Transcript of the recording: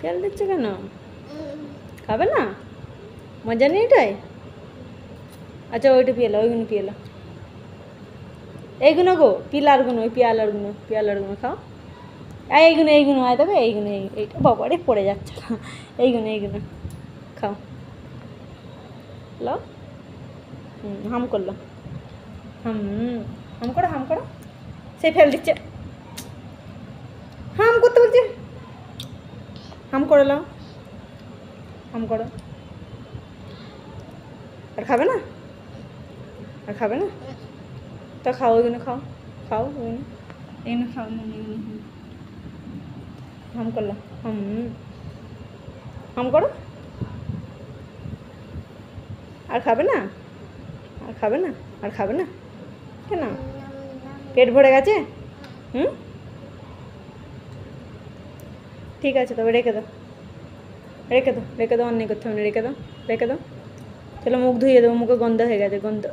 পিয়াল দিচ্ছে কেন? খাবে না? মজা নেই এটাই? আচ্ছা ওইটা পিয়ালো, ওইগুলো পিয়ালো, এইগুলো গো পিলারগুলো, ওই পিয়ালারগুলো খাও। এইগুলো আয় তবে এইগুলো, এইটা বাবারে পড়ে যাচ্ছে না। এইগুলো খাও। লো হাম করলো, হাম করো। সেই ফেল দিচ্ছে, হাম করতে বলছে, হাম করে লাও, হাম করো। আর খাবে না? তা খাও, ওইগুলো খাও এগুলো খাও, হাম করলো, হাম করো। আর খাবে না? কেন? পেট ভরে গেছে? ঠিক আছে, তবে রেখে দাও, আর নেই করতে হবে না, রেখে দাও। চলো মুখ ধুইয়ে দেবো, মুখে গন্ধ হয়ে গেছে, গন্ধ।